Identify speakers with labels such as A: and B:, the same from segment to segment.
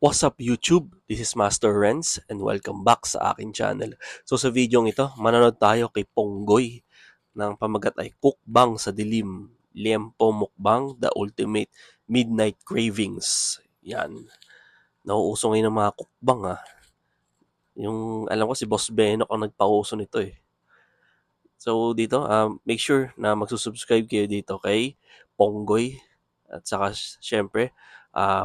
A: What's up YouTube? This is Master Renz and welcome back sa akin channel. So sa video ito, manonood tayo kay Ponggoy ng pamagat ay Cookbang sa Dilim, Liempo Mukbang, The Ultimate Midnight Cravings. Yan. Nauuso ngayon ng mga cookbang ha. Yung alam ko si Boss Benok ang nagpauso nito eh. So dito, make sure na magsusubscribe kayo dito kay Ponggoy. At saka syempre,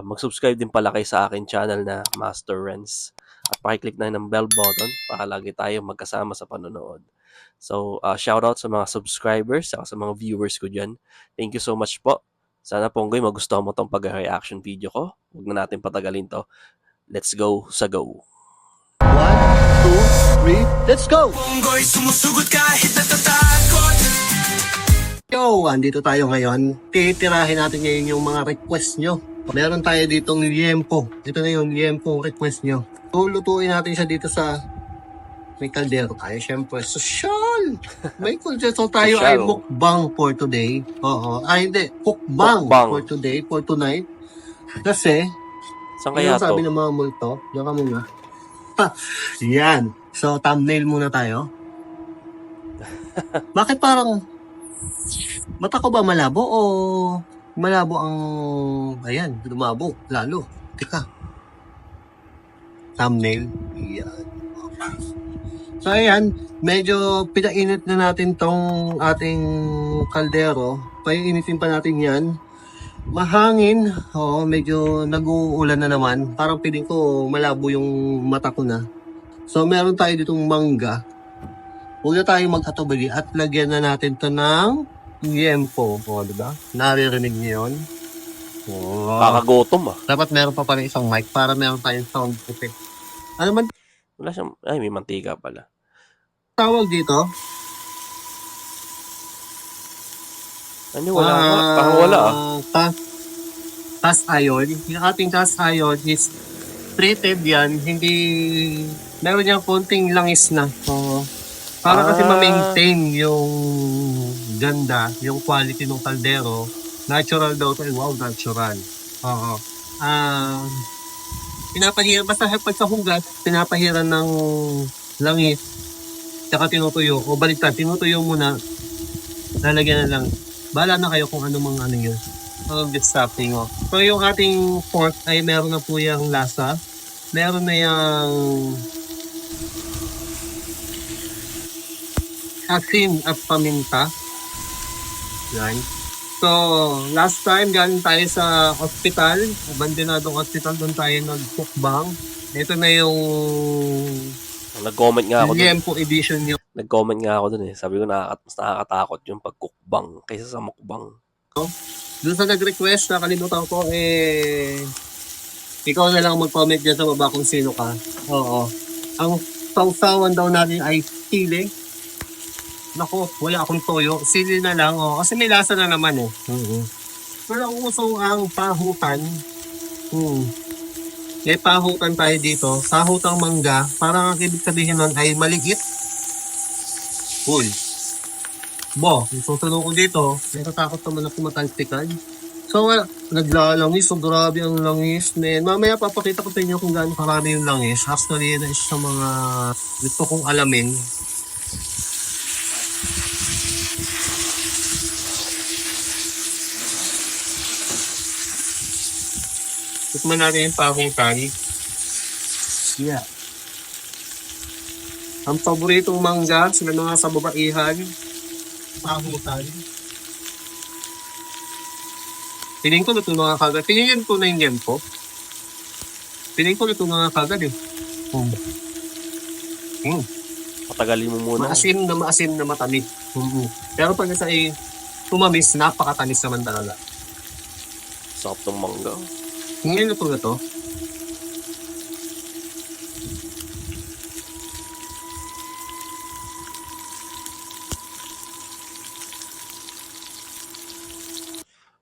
A: mag-subscribe din pala kayo sa akin channel na Master Renz. At pakiclick na ng bell button para lagi tayo magkasama sa panonood. So, shoutout sa mga subscribers at sa mga viewers ko dyan. Thank you so much po. Sana Ponggoy magustuhan mo tong pag-reaction video ko. Huwag na natin patagalin to. Let's go sa go.
B: 1, 2, 3, let's go!
C: Ponggoy, sumusugod kahit natatakot.
B: Yo, andito tayo ngayon. Titirahin natin ngayon yung mga request nyo. Meron tayo ditong liempo. Ito na yung liempo request nyo. Lulutuin natin siya dito sa may kaldero tayo. Siyempre, social! May kaldero tayo ay
A: Social.
B: mukbang for today. Oo. Ay, hindi. Cookbang
A: Mukbang.
B: for today, for tonight. Kasi,
A: Saan kaya
B: yung sabi
A: to?
B: ng mga multo, diyan ka muna. Yan. So, thumbnail muna tayo. Bakit parang mata ko ba malabo o malabo ang ayan, lumabo lalo. Teka. Thumbnail. Yan. So ayan, medyo pinainit na natin tong ating kaldero. Painitin pa natin yan. Mahangin. Oo, medyo nag-uulan na naman. Parang piling ko malabo yung mata ko na. So meron tayo ditong mangga. Huwag na tayong mag-atubali at lagyan na natin to ng liempo. O, diba? Naririnig niyo yun? Oo.
A: Kakagutom ah.
B: Dapat meron pa pala isang mic para meron tayong sound effect. Ano man
A: Wala siyang, ay may mantika pala.
B: tawag dito?
A: Ano, wala nga. Parang wala ah.
B: Cast iron. Yung ating cast iron is treated yan. Hindi... Meron niyang konting langis na. Oo. Para kasi ma-maintain yung ganda, yung quality ng kaldero. Natural daw ito. Wow, natural. Oo. Pinapahiran, basta pag sa hugat, pinapahiran ng langis, tsaka tinutuyo, o baliktad, tinutuyo muna, lalagyan na lang. Bahala na kayo kung ano mga ano yun. Get stopping, oh. So yung ating pork ay meron na po yung lasa. Meron na yung asin at paminta. Yan. So, last time galing tayo sa hospital, abandonadong hospital, doon tayo nag-cookbang. Ito na yung
A: Nag-comment nga ako dun.
B: liempo edition nyo.
A: Nag-comment nga ako dun eh. Sabi ko mas nakakatakot yung pag-cookbang kaysa sa mukbang.
B: Doon sa nag-request, nakalimutan ko, ikaw na lang mag-comment dyan sa baba kung sino ka. Oo. Ang sausawan daw natin ay sili. Naku, wala akong toyo. Sili na lang, oh. Kasi may lasa na naman, eh. Pero ang uso ang pahutan. May pahutan tayo dito. Sahutang mangga. Parang ang ibig sabihin nun ay maliit. Uy. Bo, susunod ko dito. Natatakot naman ako matalpikan. So, naglalangis. So, grabe ang langis. Man, mamaya papakita ko sa inyo kung gaano karami yung langis. Actually, yan is sa mga gusto kong alamin. Tikman natin yung pahutan. Yeah. Ang paboritong mangga sila mga sa babaihan. Pahutan. Piling ko luto na nga kagad. Piling ko na yung liempo. Piling ko luto na nga kagad eh.
A: Patagalin mo muna.
B: Maasim na matamis. Pero pag nasa tumamis, napakatamis naman talaga.
A: Sarap ng mangga.
B: Ngayon luto na to.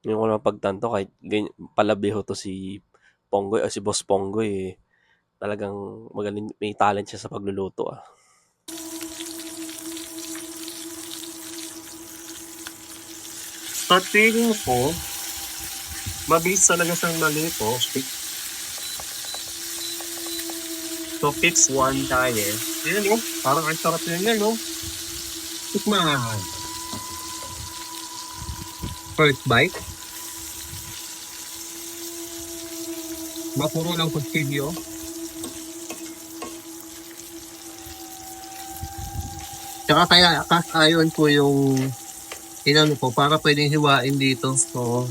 A: Yung ko naman pagtanto kahit palabiho to si Ponggoy o si Boss Ponggoy eh. Talagang magaling, may talent siya sa pagluluto ah.
B: Sa tingin ko, mabilis talaga siyang malito.
D: So, fix one tayo.
B: Ayan, oh. Parang ang sarap na yan, oh. Tikman. First bite. Mapuro lang kutsilyo. Tsaka kaya ayon po yung inano po para pwedeng hiwain dito. So,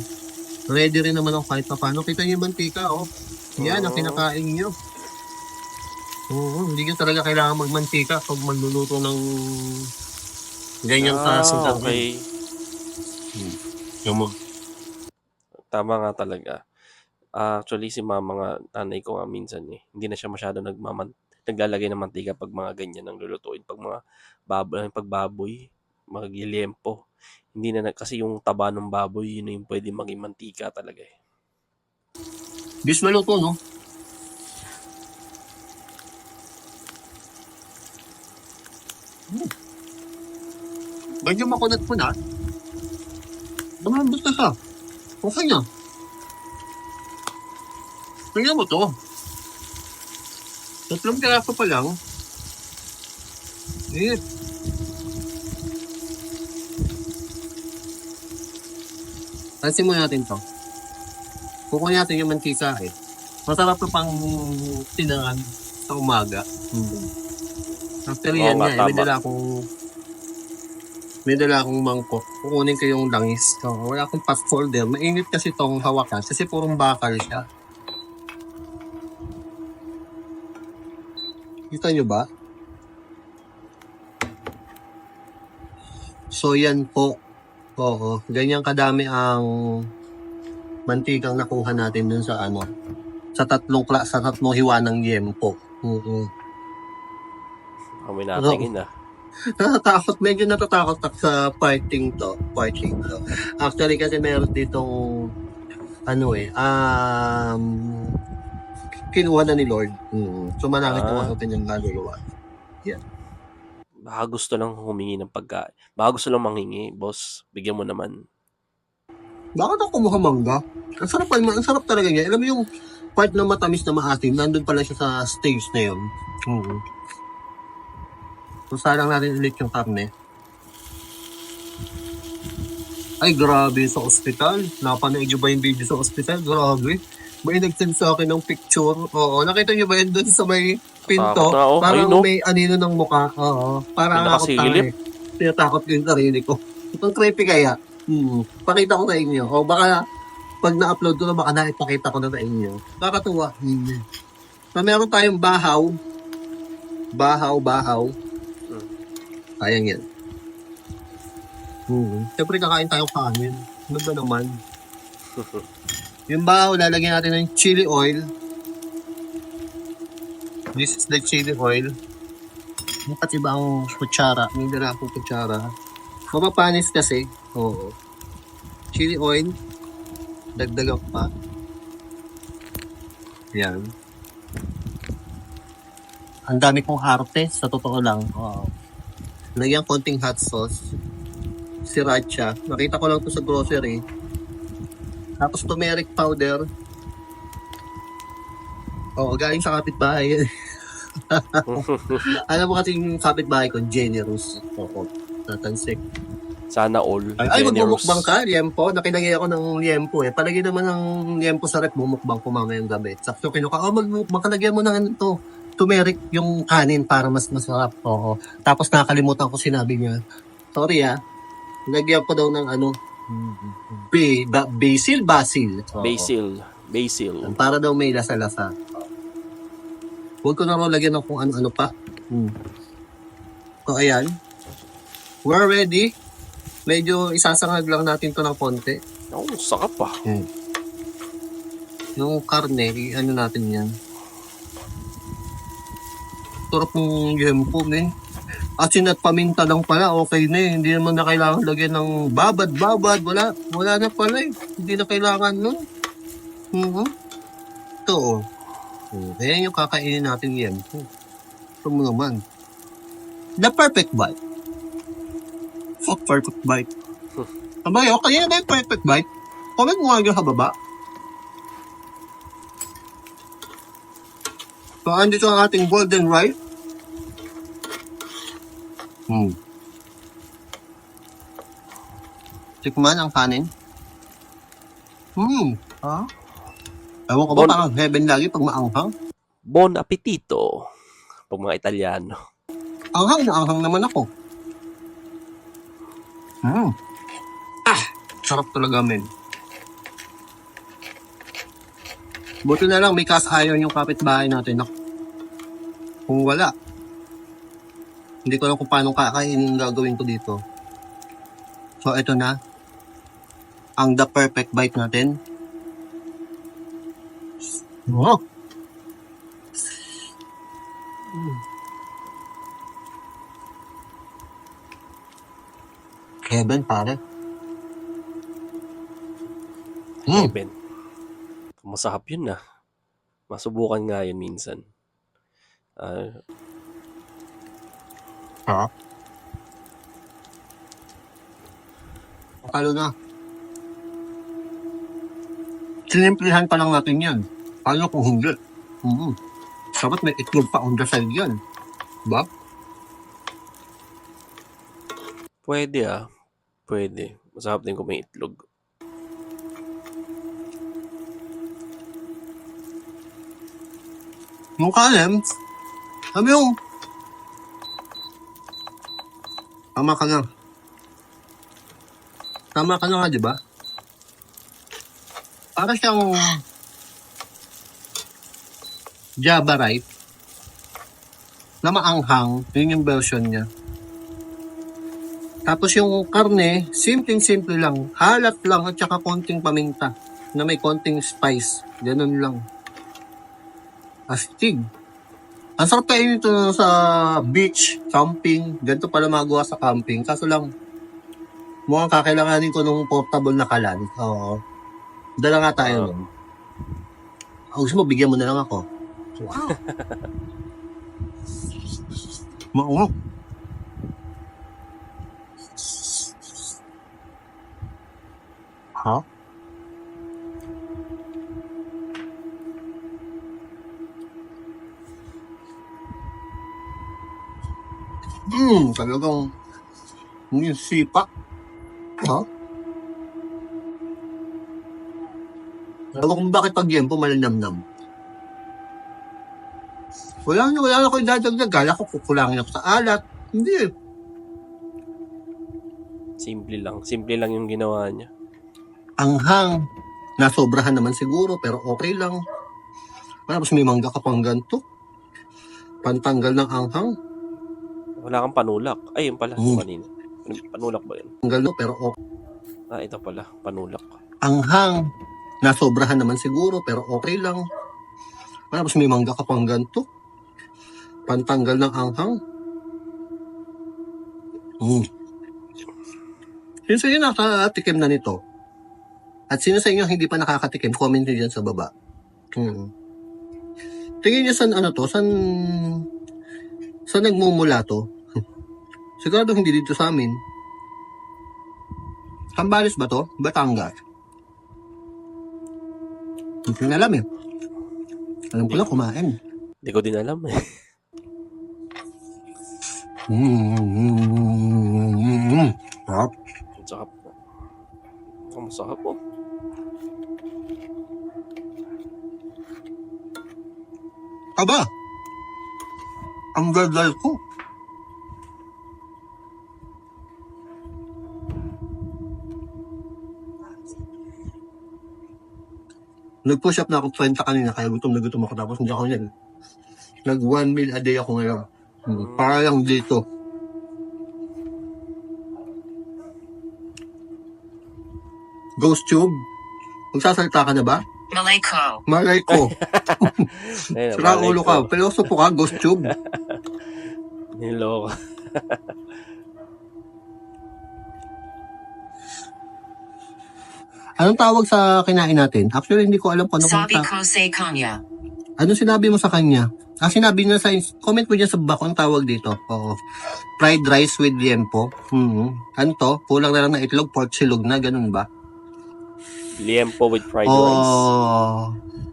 B: ready rin naman ako kahit pa paano. Kita niyo yung mantika, oh. Yan ang kinakain niyo. Oo, hindi nyo talaga kailangan magmantika pag magluluto ng ganyang klaseng karne.
A: Okay.
B: Yung
A: Tama nga talaga. Actually, si mama nga, nanay ko nga minsan hindi na siya masyado naglalagay ng mantika pag mga ganyan ang lulutuin. Pag mga pagbaboy, magliliempo. Hindi na kasi yung taba ng baboy, yun na yung pwede maging mantika talaga eh.
B: bis maluto, no? Medyo makunat po na. Malambot na siya. Okay na. Tingnan mo to. Tatlong piraso pa lang. Eh. Pansin mo natin to. Kukunin natin yung mantika eh. Masarap to pang tinangan sa umaga. Actually,
A: Oo
B: yan
A: nga,
B: nga.
A: tama.
B: May dala akong mangkok. Kukunin ko yung langis. So, wala akong fast folder. Mainit kasi tong hawakan. Kasi purong bakal siya. Kita nyo ba? So, yan po. Oo. Ganyan kadami ang mantikang nakuha natin dun sa ano. Sa tatlong hiwa ng yempo.
A: Kami natingin
B: Natatakot, medyo natatakot ako sa parting to. Actually kasi meron ditong kinuha na ni Lord. So malaki itong kanyang kaluluwa.
A: Baka gusto lang humingi ng pagkain. Baka gusto lang manghingi, boss. Bigyan mo naman.
B: Bakit ako kumuha mangga? Ang sarap talaga niya. Alam mo yung part na matamis na maasim, nandun pala siya sa stage na yun. So sarang natin ulit yung karne. Ay grabe sa ospital. Napanood nyo ba yung video sa ospital? Grabe. May nag-send sa akin ng picture. Oo, nakita nyo ba yun dun sa may pinto?
A: Takot na ako.
B: Parang
A: Ayun, no?
B: may anino ng mukha. Oo. Parang
A: May
B: ako
A: nakasilip.
B: Tinatakot ko yung sarili ko. Ang creepy kaya. Pakita ko sa inyo. O baka pag na-upload ko na baka naipakita ko na sa inyo. Nakakatuwa. So, meron tayong bahaw. Bahaw. Sayang yan. Siyempre kakain tayong kanin. Ano ba naman? Yung bahaw, lalagyan natin ng chili oil. This is the chili oil. At iba ang kutsara. May dala akong kutsara. Mapapanis kasi. Oo. Chili oil. Dagdagan pa. Yan. Ang dami kong arte, sa totoo lang. Oo. Lagyan konting hot sauce. Sriracha. Nakita ko lang to sa grocery. Tapos turmeric powder. Oo, galing sa kapitbahay. Alam mo kasi yung kapitbahay ko, generous. Oo, natansik.
A: Sana all.
B: Ay,
A: generous.
B: magmumukbang ka, liempo. Nakinagay ako ng liempo eh. Palagi naman ng liempo sa rep, bumukbang ko mamayang gabi. Sakto kinuka, magmumukbang ka, lagyan mo ng ano to. Turmeric yung kanin para mas masarap. Oo. Tapos nakalimutan ko sinabi niya. Sorry lagyan ko daw ng basil. Oo.
A: Basil.
B: Para daw may lasa-lasa. Huwag ko na raw lagyan ng kung ano-ano pa. So, ayan. We're ready. Medyo isasangag lang natin to ng konti.
A: Sakap pa.
B: Yung karne, ano natin yan. Sarap ng yempo, Asin at paminta lang pala, okay na eh. Hindi naman na kailangan lagyan ng babad. Wala na pala eh. Hindi na kailangan nun. Ito Ayan yung kakainin natin yempo. Ito mo naman. The perfect bite. Perfect bite. Sabay, okay na yung perfect bite. Comment mo nga yung sa baba. So, andito ang ating golden rice. Tikman ang kanin. Ha? Ewan ko ba,
A: Bon,
B: parang heaven lagi pag maanghang.
A: bon appetito. Pag mga Italiano.
B: Anghang na anghang naman ako. Sarap talaga, men. Buti na lang may cast iron yung kapitbahay natin. Kung wala, hindi ko alam kung paano kakainin yung gagawin ko dito. So, ito na. Ang the perfect bite natin. Oh. Heaven, pare.
A: Ben. Masarap yun na. Masubukan nga yun minsan.
B: Ha? Akala na. Sinimplihan pa lang natin yan. Paano kung hindi? Sabat may itlog pa on the side yan. Diba?
A: Pwede Pwede. Masarap din kung may itlog.
B: Yung kanin, sabi yung tama ka na. Tama ka na nga, di ba? Para siyang Java rice na maanghang. Yun yung version niya. Tapos yung karne, simpleng-simple lang. Halat lang at saka konting paminta na may konting spice. Ganun lang. Astig. Ang sarap kainin ito sa beach, camping. Ganito pala magawa sa camping. Kaso lang, mukhang kakailanganin ko nung portable na kalan. Oo. Dala nga tayo nun. Gusto mo, bigyan mo na lang ako. Wow. Maungo. Ha? Talagang yung sipa. Ha? Alam kung bakit pag yempo malinamnam. Wala na ko idadagdag. Kala ko kukulangin ako sa alat. Hindi.
A: Simple lang yung ginawa niya.
B: Anghang. Nasobrahan naman siguro, pero okay lang. Tapos may mangga ka pang ganito. Pantanggal ng anghang.
A: Wala kang panulak. Ay, yun pala. Yung kanina. Panulak ba yun?
B: Tanggal pero okay.
A: Ito pala. Panulak.
B: Anghang. Nasobrahan naman siguro, pero okay lang. Tapos may mangga ka pang ganito. Pantanggal ng anghang. Sino sa inyo nakatikim na nito? At sino sa inyo hindi pa nakakatikim? Comment nyo dyan sa baba. Tingin nyo saan saan nagmumula to? Sigurado hindi dito sa amin. Sambales ba to? Batangas? Hindi ko na alam eh. Alam ko lang kumain.
A: Hindi ko din alam eh.
B: Sarap.
A: Masarap na. Masarap oh.
B: Aba! Ang daldal ko. Nag-push up na ako 20 kanina kaya gutom na gutom ako tapos hindi ako yan. Nag 1 meal a day ako ngayon. Para lang dito. Ghost Tube, magsasalita ka na ba?
D: Malayko.
B: Malay ko.
A: Ayun,
B: Sira
A: malay
B: ulo
A: ko.
B: ka. Piloso po ka, Ghost Tube.
A: Niloko.
B: Anong tawag sa kinain natin? Actually, hindi ko alam kung ano
D: Sabi ko sa kanya.
B: Ano sinabi mo sa kanya? Sinabi niya sa comment mo dyan sa baba kung tawag dito. Oo. Fried rice with liempo. Ano to? Kulang na lang ng itlog, pork silog na, ganun ba?
A: Liempo with fried rice.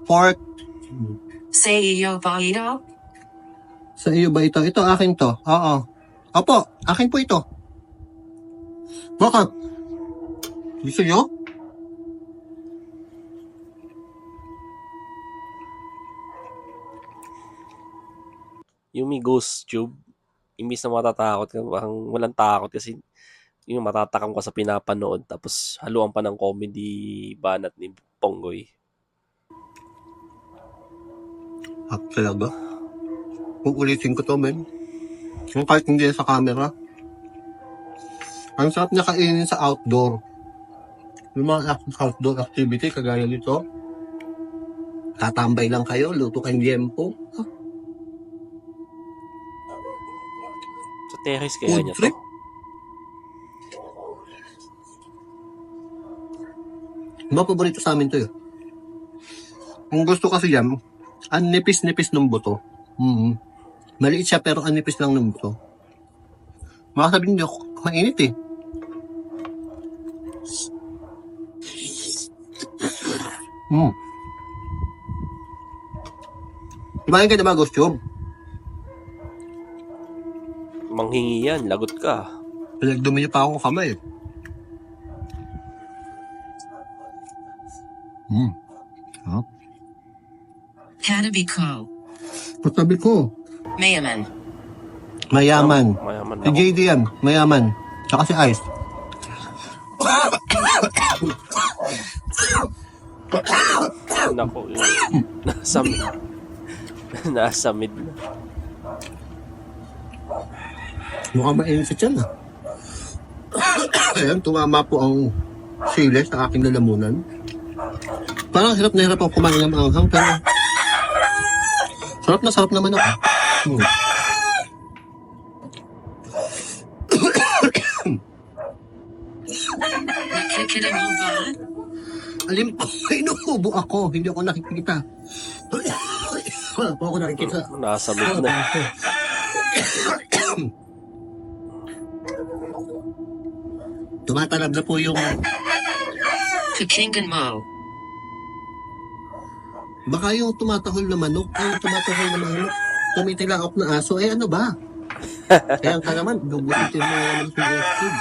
B: Pork
D: Sa iyo ba ito?
B: Sa iyo ba ito? Ito, akin to. Oo. Opo, akin po ito. Bakit? Gusto nyo?
A: Yung may ghost tube, imbis na matatakot ka, parang walang takot kasi yung matatakam ka sa pinapanood tapos haluan pa ng comedy banat ni Ponggoy.
B: Talaga? Kung ulitin ko to, men. Yung kahit hindi sa camera. Ang sarap niya kainin sa outdoor. Yung mga outdoor activity, kagaya nito. Tatambay lang kayo, luto kayong liempo.
A: Sa terrace kaya
B: Food
A: niya to.
B: trip? Mga paborito sa amin to yun. Ang gusto kasi yan, ang nipis-nipis ng buto. Maliit siya pero ang nipis lang ng buto. Makasabihin niyo, mainit eh. Kumain ka na ba, Ghost Tube?
A: Manghingi yan, lagot ka.
B: Pinagdumi niyo pa ako kamay. Sarap.
D: Katabi ko.
B: Patabi ko.
D: Mayaman.
B: Mayaman.
A: Mayaman
B: Si
A: ako.
B: JD yan, mayaman. Tsaka si Ice.
A: Nako, nasa mid. Nasa mid na.
B: Mukhang mainit siya dyan ah. Ayan, tumama po ang sili sa aking lalamunan. Parang hirap na hirap ako kumain ng anghang, pero sarap naman ako.
D: Nakikita mo ba?
B: Alim po, inuubo ako. Hindi ako nakikita. Wala po ako nakikita.
A: Nasa mid na.
B: Tumatalab na po yung...
D: Pakinggan mo.
B: Baka yung tumatahol na manok, ay tumatahol na manok, tumitilaok na aso, eh ano ba? Kaya ka naman, gugusitin mo naman sa YouTube.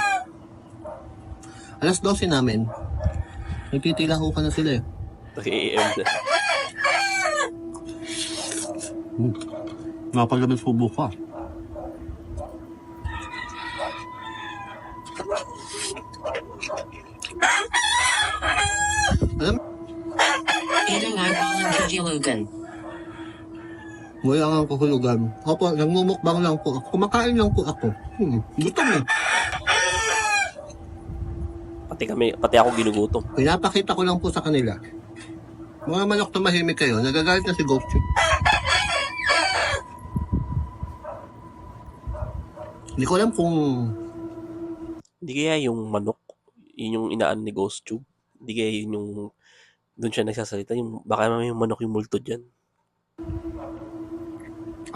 B: Alas 12 namin. Nagtitilaho ka na sila eh.
A: 3 AM na.
B: Napaglaman subo ka. Alam,
D: Ito ay walang kahulugan.
B: wala nga kahulugan. Opo, nagmumukbang lang po ako. Kumakain lang po ako. Gutom eh.
A: Pati ako ginugutom.
B: Pinapakita ko lang po sa kanila. Mga manok na mahimik kayo, nagagalit na si Ghost Chip. Hindi ko alam kung...
A: Hindi kaya yung manok, yun yung inaan ni Ghost Tube. Hindi kaya yun yung doon siya nagsasalita. Yung, baka naman yung manok yung multo dyan.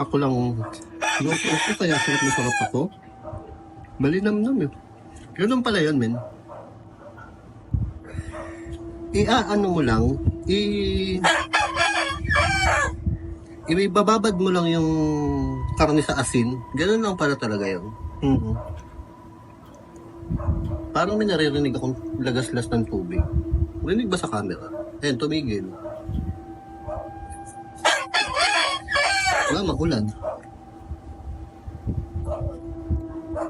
B: Ako lang... Ghost Chip ko kaya sarap na sarap ako. Malinamnam eh. Ganun pala yun, men. Ano mo lang, ibababad mo lang yung karne sa asin. Ganun lang pala talaga yun. Parang may naririnig akong lagaslas ng tubig. Rinig ba sa camera? Ayan, tumigil. Wala, magulan.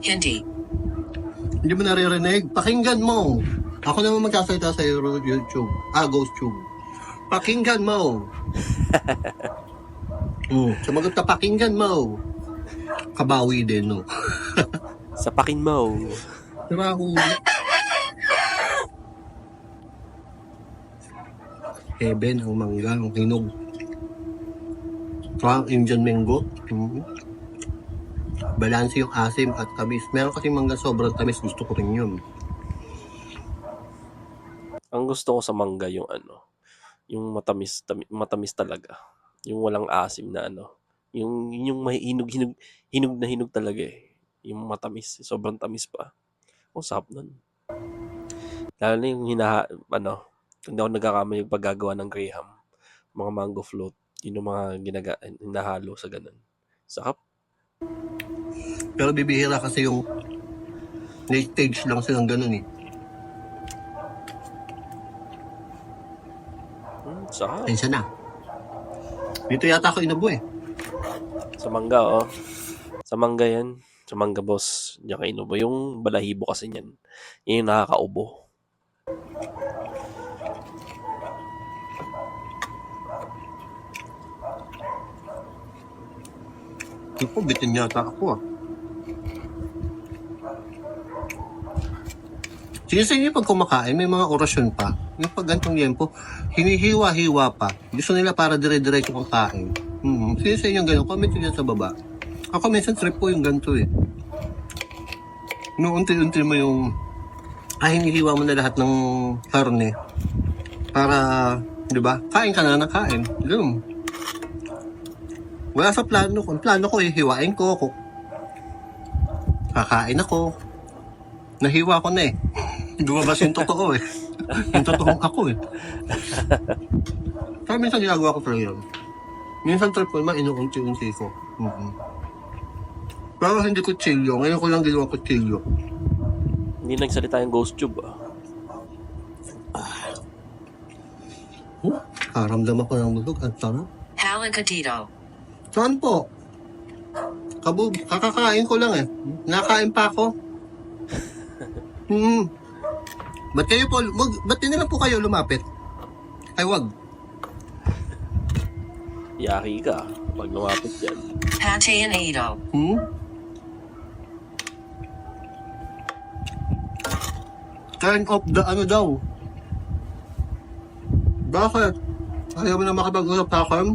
D: Hindi.
B: Hindi mo naririnig? Pakinggan mo! Ako naman magsasalita sa YouTube. Ghost Tube. Pakinggan mo! Sumagot ka, pakinggan mo! Kabawi din, no?
A: Sapakin mo.
B: Diba ako? Heaven, ang mangga, ang hinog. Ang Indian mango. Balanse yung asim at tamis. Meron kasi mangga sobrang tamis. Gusto ko rin yun.
A: Ang gusto ko sa mangga yung yung matamis talaga. Yung walang asim na yung may hinog na hinog talaga eh. Yung matamis, sobrang tamis pa. Ang sarap nun. Lalo na yung hindi ako nagkakamali yung paggagawa ng Graham. Mga mango float. Yun yung mga hinahalo sa ganun. Sarap.
B: Pero bibihira kasi yung late stage lang silang ganun eh.
A: Sarap.
B: Ayun siya na. Dito yata ako inubo eh.
A: Sa mangga, oh. Sa mangga yan. Sa mangga, boss. Diyan kayo inubo. Yung balahibo kasi niyan. Yun yung nakakaubo.
B: Hindi po, bitin yata ako ah. Sige sa inyo pag kumakain, may mga orasyon pa. Yung pag gantong yempo, hinihiwa-hiwa pa. Gusto nila para dire-diretso kang kain. Sige sa inyo gano'n, comment nyo dyan sa baba. Ako minsan trip ko yung ganito eh. Noong unti-unti mo yung hinihiwa mo na lahat ng karne para, di ba, kain ka na kain. Ganun. Wala sa plano ko. Ang plano ko, hiwain ko. Kakain ako. Nahiwa ko na eh. Lumabas yung totoo eh. Yung totoong ako eh. Kaya minsan ginagawa ko talaga yun. Minsan trip ko naman, inuunti-unti ko. Pero hindi ko chilyo. Ngayon ko lang ginawa ko chilyo.
A: Hindi nagsalita yung ghost tube, ah.
B: Karamdam ako ng bulog. Ang sarap.
D: Halakatito.
B: Saan po? Kakakain ko lang eh. Nakain pa ako. Ba't kayo po, ba't din na lang po kayo lumapit? Ay, wag.
A: Yaki ka pag lumapit yan.
D: Pateanito.
B: Turn off the ano daw. Bakit? Ayaw mo na makapag-usap sa akin?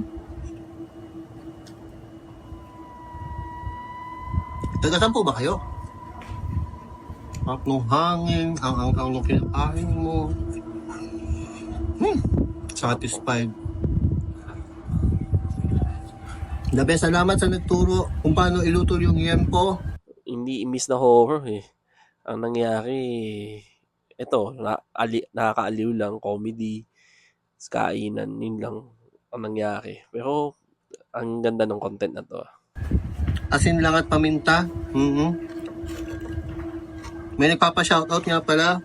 B: Taga-saan po ba kayo? At nung hangin, ang nung kinakain mo. Satisfied. Dabe, salamat sa nagturo kung paano iluto yung yempo.
A: Hindi imbis na horror eh. Ang nangyari, eto, nakakaaliw lang, comedy, kainan, yun lang ang nangyari. Pero, ang ganda ng content na to.
B: Asin lang at paminta. May nagpapa-shoutout nga pala.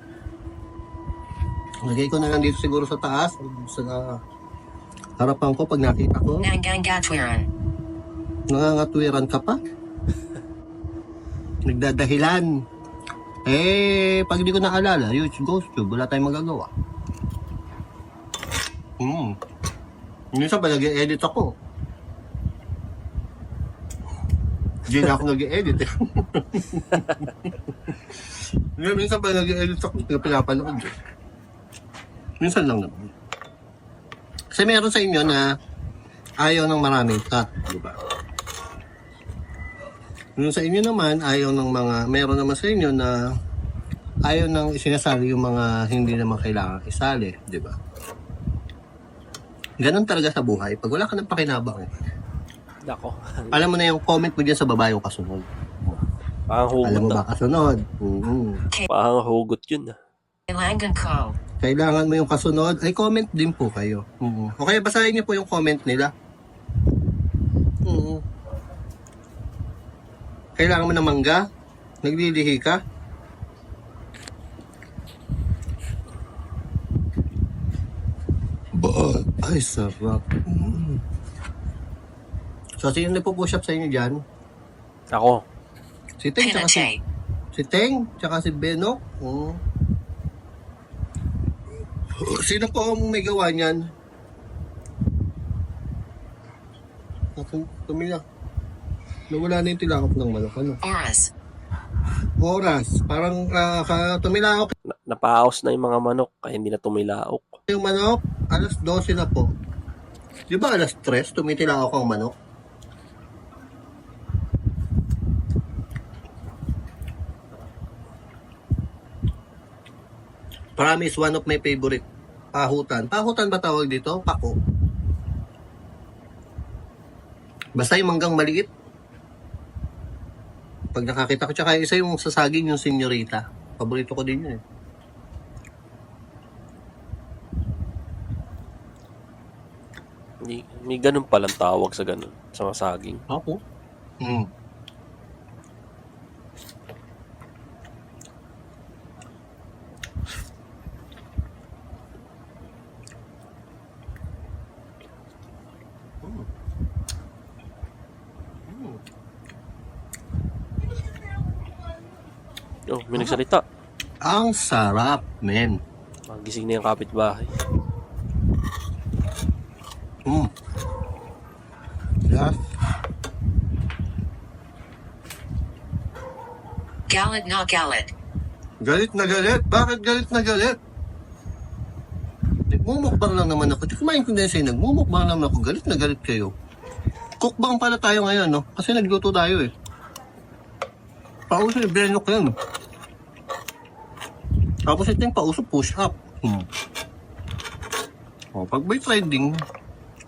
B: Lagay ko na lang dito siguro sa taas. Sa harapan ko pag nakita ko.
D: Nangangatwiran.
B: Nangangatwiran ka pa? Nagdadahilan. Pag hindi ko naalala, huge ghost tube. Wala tayong magagawa. Minsan pa nag-e-edit ako. Hindi na ako nag-e-edit eh. Minsan pa nag-e-edit ako, pinapanood eh. Minsan lang naman. Kasi meron sa inyo na ayaw ng maraming cut, di ba? Yung sa inyo naman, ayaw ng mga, meron naman sa inyo na ayaw nang isinasali yung mga hindi naman kailangan isali, di ba? Ganon talaga sa buhay. Pag wala ka ng pakinabang eh.
A: Nako.
B: Alam mo na yung comment mo dyan sa baba yung kasunod.
A: Parang hugot
B: Alam mo
A: na.
B: ba kasunod?
A: Parang hugot yun ah.
D: Ilangan ko.
B: Kailangan mo yung kasunod. Ay, comment din po kayo. O kaya basahin niyo po yung comment nila. Kailangan mo ng mangga? Naglilihi ka? Ay, sarap. So, sino nagpo-push up sa inyo dyan?
A: Ako.
B: Si Teng, tsaka
D: Pinate.
B: si Teng, tsaka si Beno. Sino po ang may gawa niyan? Tumila. Nawala na yung tilakap ng manok. Ano?
D: Oras.
B: Oras. Parang tumilaok
A: Napaos na yung mga manok kaya hindi na tumilaok.
B: yung manok. Alas 12 na po. Di ba alas 3 tumitilaok ang manok? Promise, one of my favorite. Pahutan. Pahutan ba tawag dito? Pako. Basta yung manggang maliit. Pag nakakita ko, tsaka isa yung sasaging yung senyorita. Paborito ko din yun eh.
A: May ganun palang tawag sa ganun, sa saging.
B: Ako. Mm.
A: Oh, may nagsalita.
B: Ang sarap, men.
A: Gising na yung kapitbahay.
B: Mm. Yes.
D: Galit na galit.
B: Galit na galit. Bakit galit na galit? Nagmumukbang lang naman ako. Di ko maintindihan sa'yo. Nagmumukbang naman ako. Galit na galit kayo. Cookbang pala tayo ngayon, no? Kasi nagluto tayo eh. Pauso yung benok yun. Tapos ito yung pauso push-up. O, pag by trading,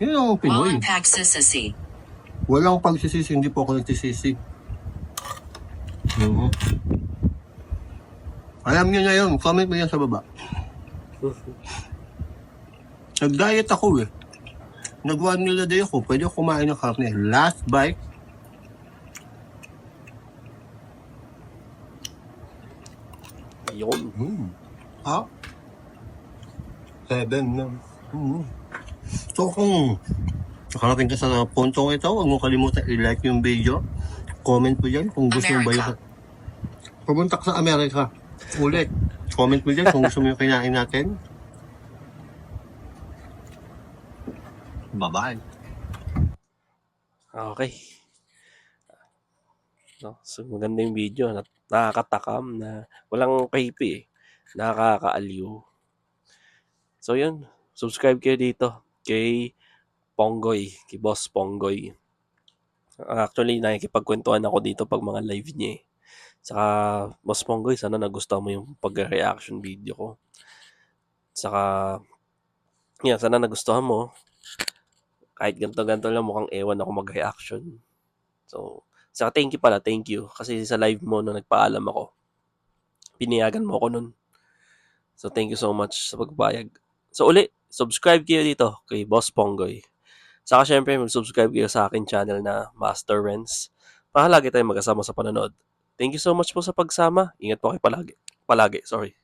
B: yun ang Pinoy.
D: Walang pagsisisi.
B: Walang pagsisisi, hindi po ako nagsisisi. Alam nyo na yun, comment mo yan sa baba. Nag-diet ako eh. Nag-1 meal a day ako, pwede ako kumain ng karne. Last bite,
A: Yun.
B: ha? 7 na. So kung nakarating ka sa puntong ito, huwag mo kalimutan i-like yung video. Comment mo dyan kung gusto mo ba yung... Pumunta ka sa Amerika. Ulit. Comment mo dyan kung gusto mo yung kinain natin. Bye-bye.
A: Okay. No, so maganda yung video. Nakakatakam na walang creepy eh. Nakakaaliw. So yun, subscribe kayo dito kay Ponggoy, kay Boss Ponggoy. Actually, nakikipagkwentuhan ako dito pag mga live niya eh. Saka, Boss Ponggoy, sana nagustuhan mo yung pag-reaction video ko. Saka, yeah, sana nagustuhan mo. Kahit ganito-ganito lang, mukhang ewan ako mag-reaction. So, saka thank you. Kasi sa live mo nung nagpaalam ako, piniyagan mo ako nun. So, thank you so much sa pagpapayag. So, uli, subscribe kayo dito kay Boss Ponggoy. Saka syempre, mag-subscribe kayo sa akin channel na Master Renz para lagi tayong magkasama sa panonood. Thank you so much po sa pagsama. Ingat po kayo palagi. Sorry.